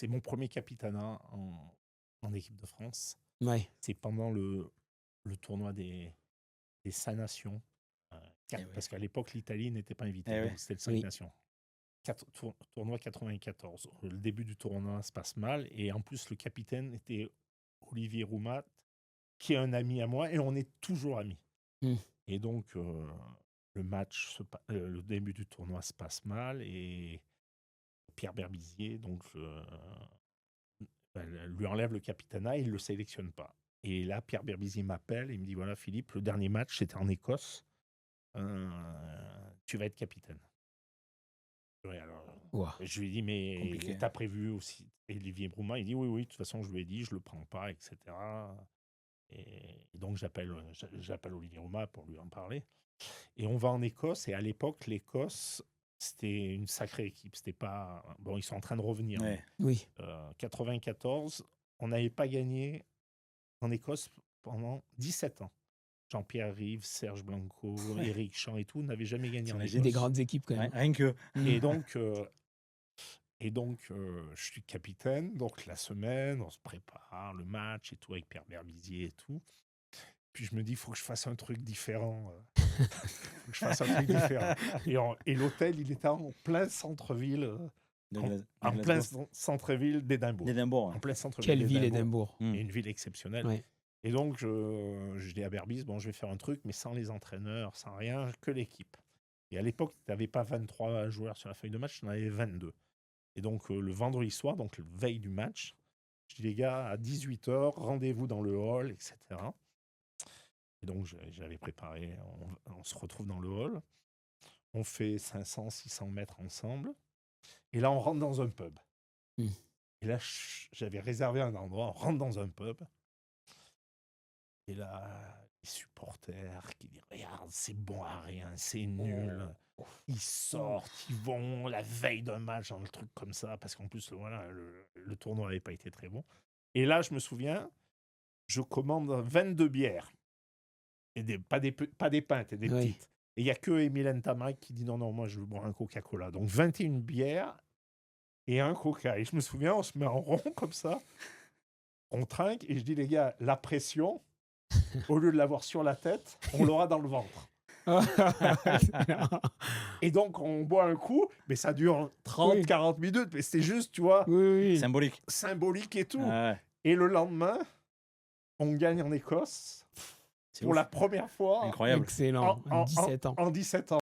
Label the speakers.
Speaker 1: c'est mon premier capitanat en équipe de France.
Speaker 2: Ouais.
Speaker 1: C'est pendant le tournoi des 5 nations. Parce qu'à l'époque, l'Italie n'était pas invitée. Donc, c'était le 5 nations. Tournoi 94. Le début du tournoi se passe mal. Et en plus, le capitaine était Olivier Roumat, qui est un ami à moi. Et on est toujours amis. Et donc, le début du tournoi se passe mal. Et Pierre Berbizier lui enlève le capitanat et il ne le sélectionne pas. Et là, Pierre Berbizier m'appelle et il me dit, voilà Philippe, le dernier match, c'était en Écosse. Tu vas être capitaine. Alors, je lui ai dit, mais t'as prévu aussi Olivier Broumat? Il dit, oui, de toute façon, je lui ai dit, je le prends pas, etc. Et donc, j'appelle Olivier Broumat pour lui en parler. Et on va en Écosse. Et à l'époque, l'Écosse, c'était une sacrée équipe. C'était pas... Bon, ils sont en train de revenir.
Speaker 2: Oui.
Speaker 1: 94, on n'avait pas gagné en Écosse pendant 17 ans. Jean-Pierre Rives, Serge Blanco, Éric Champ et tout n'avaient jamais gagné en Écosse.
Speaker 2: Des grandes équipes quand même.
Speaker 3: Rien que.
Speaker 1: Et donc, je suis capitaine. Donc, la semaine, on se prépare, le match et tout, avec Pierre Berbizier et tout. Puis, je me dis, il faut que je fasse un truc différent. Et l'hôtel, il était en plein centre-ville. En plein centre-ville d'Édimbourg. En plein centre-ville.
Speaker 2: Quelle ville, Édimbourg.
Speaker 1: Et une ville exceptionnelle. Ouais. Et donc, je dis à Berbise, je vais faire un truc, mais sans les entraîneurs, sans rien, que l'équipe. Et à l'époque, tu n'avais pas 23 joueurs sur la feuille de match, tu en avais 22. Et donc, le vendredi soir, donc le veille du match, je dis, les gars, à 18h, rendez-vous dans le hall, etc. Et donc, j'avais préparé, on se retrouve dans le hall, on fait 500, 600 mètres ensemble, et là, on rentre dans un pub. Et là, j'avais réservé un endroit, on rentre dans un pub, et là, les supporters qui disent, regarde, c'est bon à rien, c'est nul. Ils sortent, ils vont la veille d'un match, dans le truc comme ça, parce qu'en plus, voilà, le tournoi n'avait pas été très bon. Et là, je me souviens, je commande 22 bières. Et pas des pintes, des petites. Et il n'y a que Emile Tamac qui dit non, moi je veux boire un Coca-Cola. Donc 21 bières et un Coca. Et je me souviens, on se met en rond comme ça, on trinque, et je dis, les gars, la pression, au lieu de l'avoir sur la tête, on l'aura dans le ventre. Et donc, on boit un coup, mais ça dure 30-40 minutes, mais c'est juste, tu vois, symbolique et tout. Et le lendemain, on gagne en Écosse pour la première fois.
Speaker 2: Incroyable. Excellent. En 17 ans.
Speaker 1: En 17 ans.